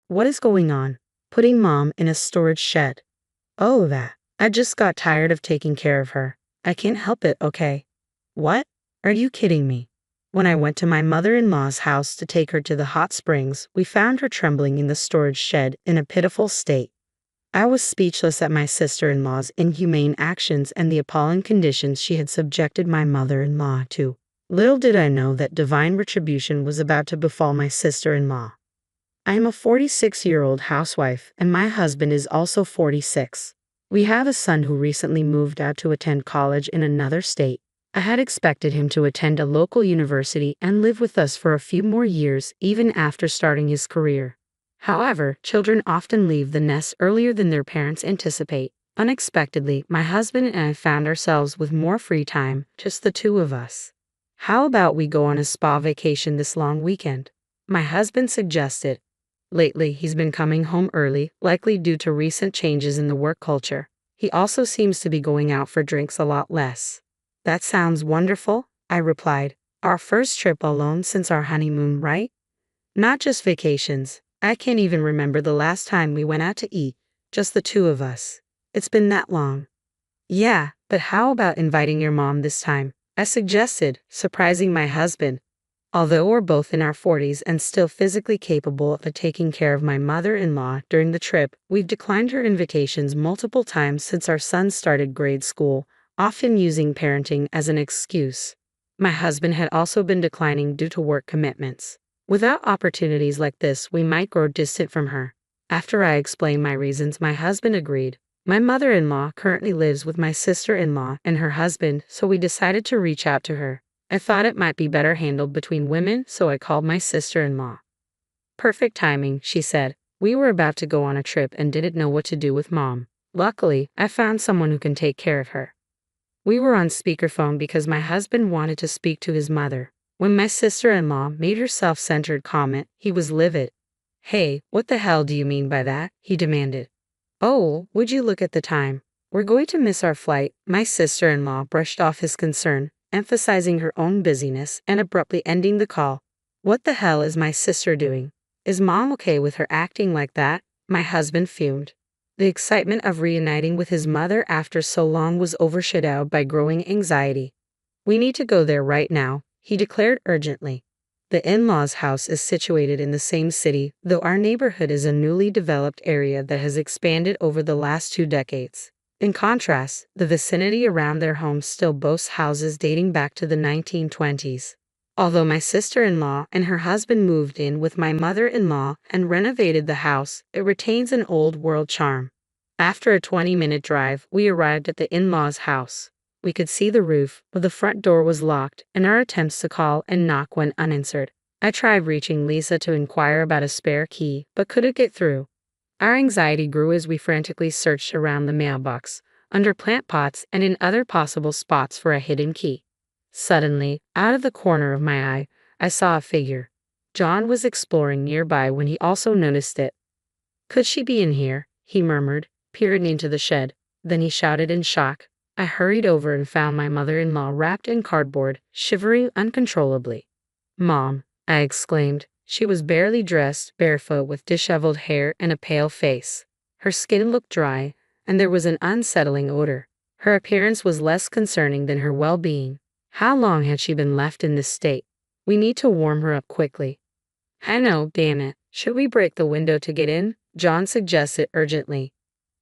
What is going on? Putting mom in a storage shed. Oh, that. I just got tired of taking care of her. I can't help it, okay? What? Are you kidding me? When I went to my mother-in-law's house to take her to the hot springs, we found her trembling in the storage shed in a pitiful state. I was speechless at my sister-in-law's inhumane actions and the appalling conditions she had subjected my mother-in-law to. Little did I know that divine retribution was about to befall my sister-in-law. I am a 46-year-old housewife, and my husband is also 46. We have a son who recently moved out to attend college in another state. I had expected him to attend a local university and live with us for a few more years, even after starting his career. However, children often leave the nest earlier than their parents anticipate. Unexpectedly, my husband and I found ourselves with more free time, just the two of us. How about we go on a spa vacation this long weekend? My husband suggested. Lately, he's been coming home early, likely due to recent changes in the work culture. He also seems to be going out for drinks a lot less. That sounds wonderful, I replied. Our first trip alone since our honeymoon, right? Not just vacations. I can't even remember the last time we went out to eat, just the two of us. It's been that long. Yeah, but how about inviting your mom this time? I suggested, surprising my husband. Although we're both in our 40s and still physically capable of taking care of my mother-in-law during the trip, we've declined her invitations multiple times since our son started grade school, often using parenting as an excuse. My husband had also been declining due to work commitments. Without opportunities like this, we might grow distant from her. After I explained my reasons, my husband agreed. My mother-in-law currently lives with my sister-in-law and her husband, so we decided to reach out to her. I thought it might be better handled between women, so I called my sister-in-law. Perfect timing, she said. We were about to go on a trip and didn't know what to do with mom. Luckily, I found someone who can take care of her. We were on speakerphone because my husband wanted to speak to his mother. When my sister-in-law made her self-centered comment, he was livid. Hey, what the hell do you mean by that? He demanded. Oh, would you look at the time? We're going to miss our flight. My sister-in-law brushed off his concern, emphasizing her own busyness and abruptly ending the call. What the hell is my sister doing? Is mom okay with her acting like that? My husband fumed. The excitement of reuniting with his mother after so long was overshadowed by growing anxiety. We need to go there right now, he declared urgently. The in-laws' house is situated in the same city, though our neighborhood is a newly developed area that has expanded over the last 2 decades. In contrast, the vicinity around their home still boasts houses dating back to the 1920s. Although my sister-in-law and her husband moved in with my mother-in-law and renovated the house, it retains an old-world charm. After a 20-minute drive, we arrived at the in-laws' house. We could see the roof, but the front door was locked, and our attempts to call and knock went unanswered. I tried reaching Lisa to inquire about a spare key, but couldn't get through. Our anxiety grew as we frantically searched around the mailbox, under plant pots, and in other possible spots for a hidden key. Suddenly, out of the corner of my eye, I saw a figure. John was exploring nearby when he also noticed it. Could she be in here? He murmured, peering into the shed. Then he shouted in shock. I hurried over and found my mother-in-law wrapped in cardboard, shivering uncontrollably. Mom, I exclaimed. She was barely dressed, barefoot with disheveled hair and a pale face. Her skin looked dry, and there was an unsettling odor. Her appearance was less concerning than her well-being. How long had she been left in this state? We need to warm her up quickly. I know, damn it. Should we break the window to get in? John suggested urgently.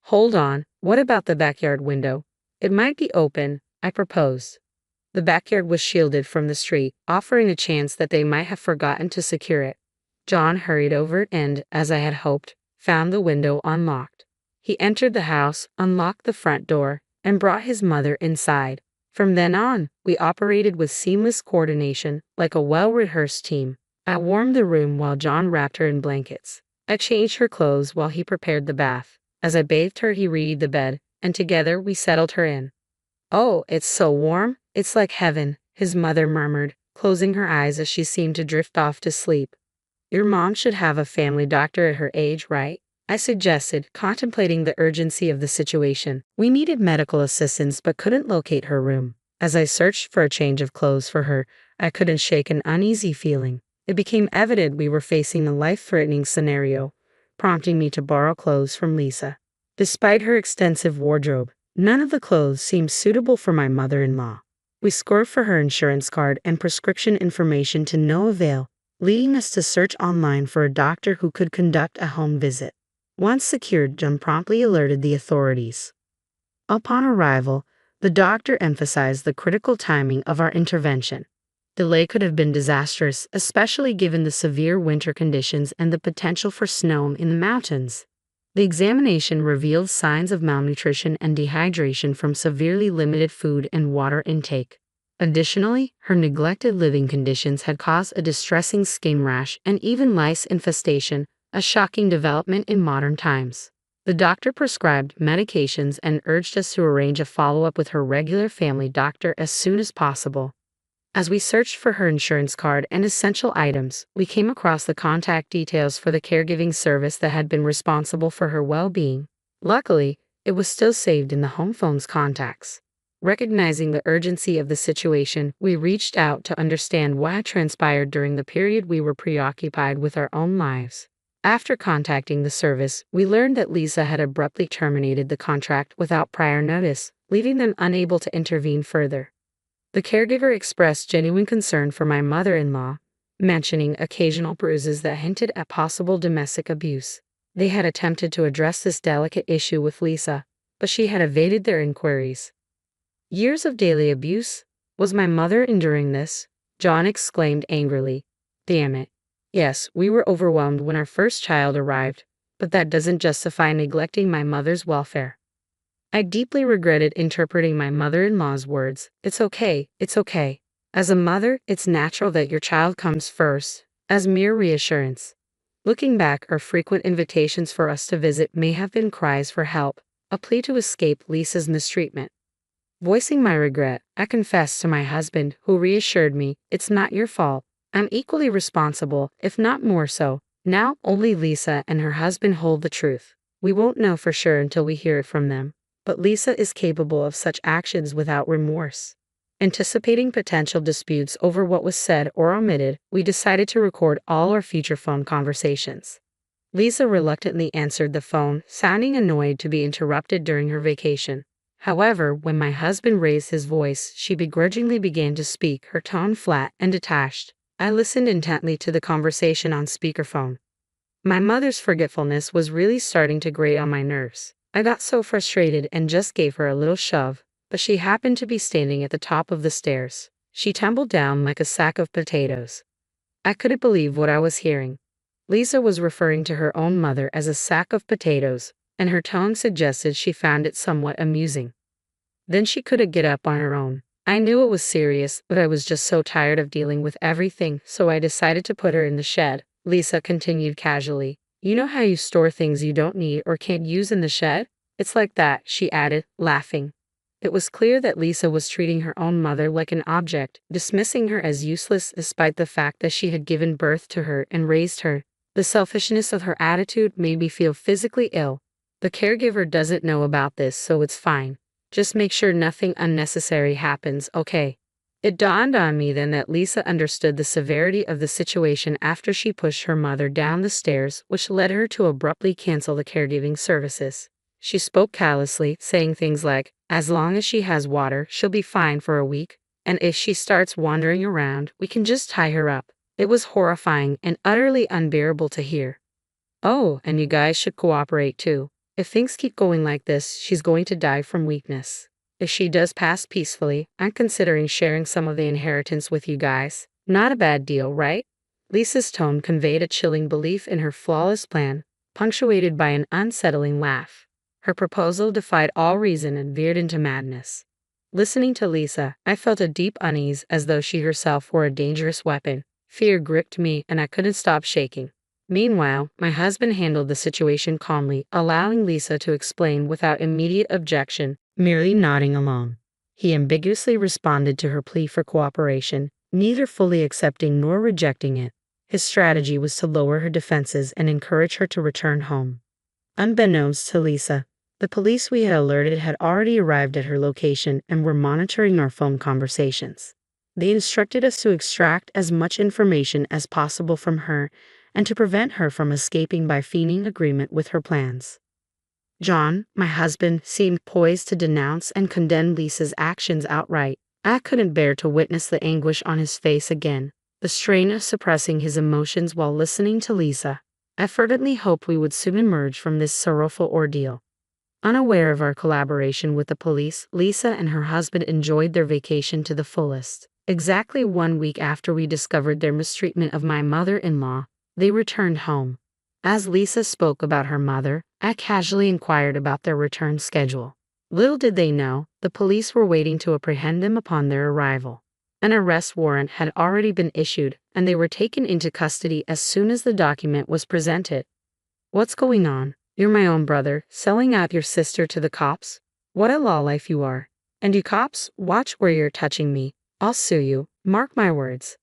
Hold on, what about the backyard window? It might be open, I proposed. The backyard was shielded from the street, offering a chance that they might have forgotten to secure it. John hurried over and, as I had hoped, found the window unlocked. He entered the house, unlocked the front door, and brought his mother inside. From then on, we operated with seamless coordination, like a well-rehearsed team. I warmed the room while John wrapped her in blankets. I changed her clothes while he prepared the bath. As I bathed her, he readied the bed, and together we settled her in. Oh, it's so warm. It's like heaven, his mother murmured, closing her eyes as she seemed to drift off to sleep. Your mom should have a family doctor at her age, right? I suggested, contemplating the urgency of the situation. We needed medical assistance but couldn't locate her room. As I searched for a change of clothes for her, I couldn't shake an uneasy feeling. It became evident we were facing a life-threatening scenario. prompting me to borrow clothes from Lisa. Despite her extensive wardrobe, none of the clothes seemed suitable for my mother-in-law. We scored for her insurance card and prescription information to no avail, leading us to search online for a doctor who could conduct a home visit. Once secured, John promptly alerted the authorities. Upon arrival, the doctor emphasized the critical timing of our intervention. Delay could have been disastrous, especially given the severe winter conditions and the potential for snow in the mountains. The examination revealed signs of malnutrition and dehydration from severely limited food and water intake. Additionally, her neglected living conditions had caused a distressing skin rash and even lice infestation, a shocking development in modern times. The doctor prescribed medications and urged us to arrange a follow-up with her regular family doctor as soon as possible. As we searched for her insurance card and essential items, we came across the contact details for the caregiving service that had been responsible for her well-being. Luckily, it was still saved in the home phone's contacts. Recognizing the urgency of the situation, we reached out to understand what had transpired during the period we were preoccupied with our own lives. After contacting the service, we learned that Lisa had abruptly terminated the contract without prior notice, leaving them unable to intervene further. The caregiver expressed genuine concern for my mother-in-law, mentioning occasional bruises that hinted at possible domestic abuse. They had attempted to address this delicate issue with Lisa, but she had evaded their inquiries. Years of daily abuse? Was my mother enduring this? John exclaimed angrily. Damn it. Yes, we were overwhelmed when our first child arrived, but that doesn't justify neglecting my mother's welfare. I deeply regretted interpreting my mother-in-law's words. It's okay, it's okay. As a mother, it's natural that your child comes first, as mere reassurance. Looking back, our frequent invitations for us to visit may have been cries for help, a plea to escape Lisa's mistreatment. Voicing my regret, I confessed to my husband, who reassured me, it's not your fault. I'm equally responsible, if not more so. Now, only Lisa and her husband hold the truth. We won't know for sure until we hear it from them. But Lisa is capable of such actions without remorse. Anticipating potential disputes over what was said or omitted, we decided to record all our future phone conversations. Lisa reluctantly answered the phone, sounding annoyed to be interrupted during her vacation. However, when my husband raised his voice, she begrudgingly began to speak, her tone flat and detached. I listened intently to the conversation on speakerphone. My mother's forgetfulness was really starting to grate on my nerves. I got so frustrated and just gave her a little shove, but she happened to be standing at the top of the stairs. She tumbled down like a sack of potatoes. I couldn't believe what I was hearing. Lisa was referring to her own mother as a sack of potatoes, and her tone suggested she found it somewhat amusing. Then she couldn't get up on her own. I knew it was serious, but I was just so tired of dealing with everything, so I decided to put her in the shed. Lisa continued casually. You know how you store things you don't need or can't use in the shed? It's like that, she added, laughing. It was clear that Lisa was treating her own mother like an object, dismissing her as useless despite the fact that she had given birth to her and raised her. The selfishness of her attitude made me feel physically ill. The caregiver doesn't know about this, so it's fine. Just make sure nothing unnecessary happens, okay? It dawned on me then that Lisa understood the severity of the situation after she pushed her mother down the stairs, which led her to abruptly cancel the caregiving services. She spoke callously, saying things like, as long as she has water, she'll be fine for a week, and if she starts wandering around, we can just tie her up. It was horrifying and utterly unbearable to hear. Oh, and you guys should cooperate too. If things keep going like this, she's going to die from weakness. If she does pass peacefully, I'm considering sharing some of the inheritance with you guys. Not a bad deal, right? Lisa's tone conveyed a chilling belief in her flawless plan, punctuated by an unsettling laugh. Her proposal defied all reason and veered into madness. Listening to Lisa, I felt a deep unease as though she herself were a dangerous weapon. Fear gripped me and I couldn't stop shaking. Meanwhile, my husband handled the situation calmly, allowing Lisa to explain without immediate objection, merely nodding along. He ambiguously responded to her plea for cooperation, neither fully accepting nor rejecting it. His strategy was to lower her defenses and encourage her to return home. Unbeknownst to Lisa, the police we had alerted had already arrived at her location and were monitoring our phone conversations. They instructed us to extract as much information as possible from her and to prevent her from escaping by feigning agreement with her plans. John, my husband, seemed poised to denounce and condemn Lisa's actions outright. I couldn't bear to witness the anguish on his face again, the strain of suppressing his emotions while listening to Lisa. I fervently hoped we would soon emerge from this sorrowful ordeal. Unaware of our collaboration with the police, Lisa and her husband enjoyed their vacation to the fullest. Exactly 1 week after we discovered their mistreatment of my mother-in-law, they returned home. As Lisa spoke about her mother, I casually inquired about their return schedule. Little did they know, the police were waiting to apprehend them upon their arrival. An arrest warrant had already been issued, and they were taken into custody as soon as the document was presented. What's going on? You're my own brother, selling out your sister to the cops? What a lowlife you are. And you cops, watch where you're touching me. I'll sue you, mark my words.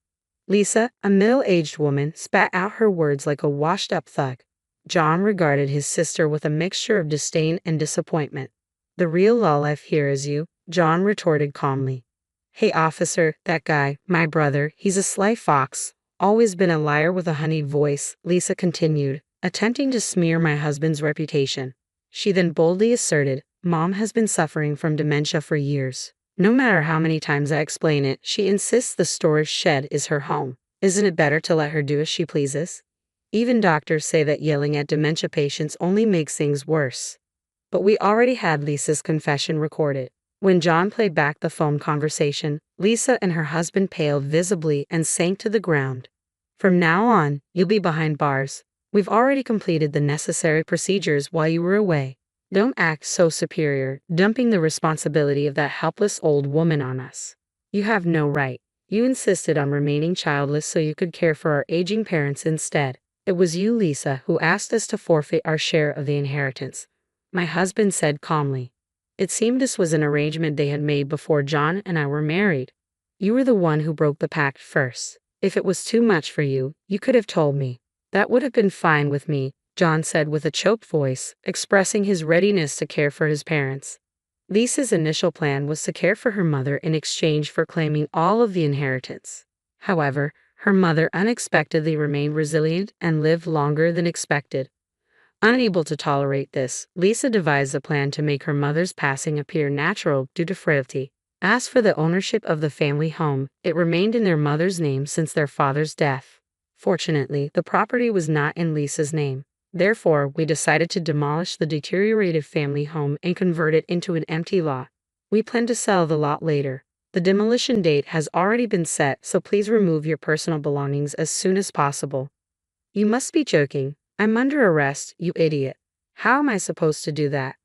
Lisa, a middle-aged woman, spat out her words like a washed-up thug. John regarded his sister with a mixture of disdain and disappointment. The real lowlife here is you, John retorted calmly. Hey officer, that guy, my brother, he's a sly fox, always been a liar with a honeyed voice, Lisa continued, attempting to smear my husband's reputation. She then boldly asserted, Mom has been suffering from dementia for years. No matter how many times I explain it, she insists the storage shed is her home. Isn't it better to let her do as she pleases? Even doctors say that yelling at dementia patients only makes things worse. But we already had Lisa's confession recorded. When John played back the phone conversation, Lisa and her husband paled visibly and sank to the ground. From now on, you'll be behind bars. We've already completed the necessary procedures while you were away. Don't act so superior, dumping the responsibility of that helpless old woman on us. You have no right. You insisted on remaining childless so you could care for our aging parents instead. It was you, Lisa, who asked us to forfeit our share of the inheritance. My husband said calmly. It seemed this was an arrangement they had made before John and I were married. You were the one who broke the pact first. If it was too much for you, you could have told me. That would have been fine with me, John said with a choked voice, expressing his readiness to care for his parents. Lisa's initial plan was to care for her mother in exchange for claiming all of the inheritance. However, her mother unexpectedly remained resilient and lived longer than expected. Unable to tolerate this, Lisa devised a plan to make her mother's passing appear natural due to frailty. As for the ownership of the family home, it remained in their mother's name since their father's death. Fortunately, the property was not in Lisa's name. Therefore, we decided to demolish the deteriorated family home and convert it into an empty lot. We plan to sell the lot later. The demolition date has already been set, so please remove your personal belongings as soon as possible. You must be joking. I'm under arrest, you idiot. How am I supposed to do that?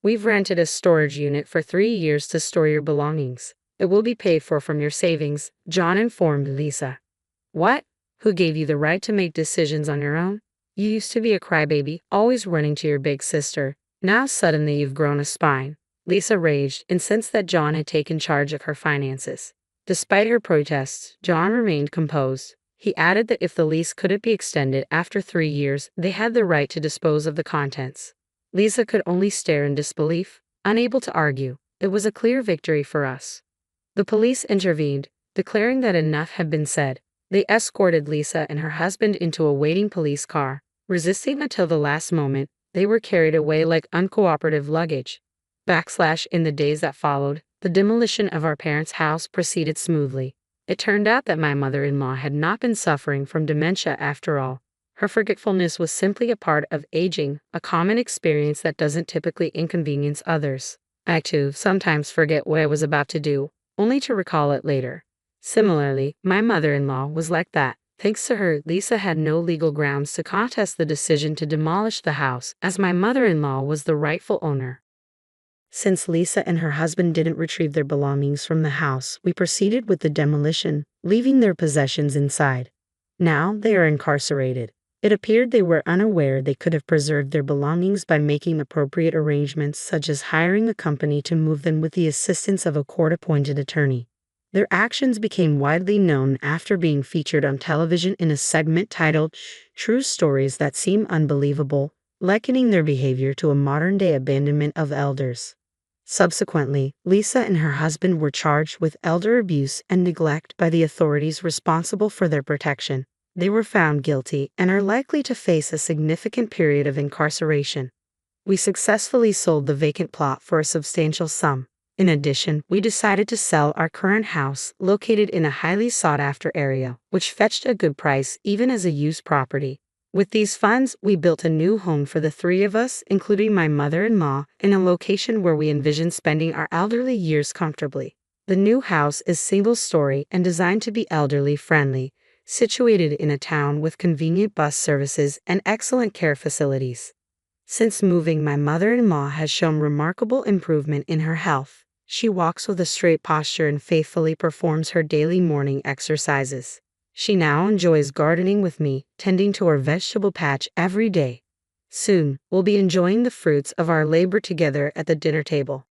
We've rented a storage unit for 3 years to store your belongings. It will be paid for from your savings, John informed Lisa. What? Who gave you the right to make decisions on your own? You used to be a crybaby, always running to your big sister. Now suddenly you've grown a spine. Lisa raged, incensed that John had taken charge of her finances. Despite her protests, John remained composed. He added that if the lease couldn't be extended after 3 years, they had the right to dispose of the contents. Lisa could only stare in disbelief, unable to argue. It was a clear victory for us. The police intervened, declaring that enough had been said. They escorted Lisa and her husband into a waiting police car. Resisting until the last moment, they were carried away like uncooperative luggage. In the days that followed, the demolition of our parents' house proceeded smoothly. It turned out that my mother-in-law had not been suffering from dementia after all. Her forgetfulness was simply a part of aging, a common experience that doesn't typically inconvenience others. I too sometimes forget what I was about to do, only to recall it later. Similarly, my mother-in-law was like that. Thanks to her, Lisa had no legal grounds to contest the decision to demolish the house, as my mother-in-law was the rightful owner. Since Lisa and her husband didn't retrieve their belongings from the house, we proceeded with the demolition, leaving their possessions inside. Now they are incarcerated. It appeared they were unaware they could have preserved their belongings by making appropriate arrangements such as hiring a company to move them with the assistance of a court-appointed attorney. Their actions became widely known after being featured on television in a segment titled True Stories That Seem Unbelievable, likening their behavior to a modern-day abandonment of elders. Subsequently, Lisa and her husband were charged with elder abuse and neglect by the authorities responsible for their protection. They were found guilty and are likely to face a significant period of incarceration. We successfully sold the vacant plot for a substantial sum. In addition, we decided to sell our current house, located in a highly sought-after area, which fetched a good price even as a used property. With these funds, we built a new home for the three of us, including my mother-in-law, in a location where we envision spending our elderly years comfortably. The new house is single-story and designed to be elderly-friendly, situated in a town with convenient bus services and excellent care facilities. Since moving, my mother-in-law has shown remarkable improvement in her health. She walks with a straight posture and faithfully performs her daily morning exercises. She now enjoys gardening with me, tending to our vegetable patch every day. Soon, we'll be enjoying the fruits of our labor together at the dinner table.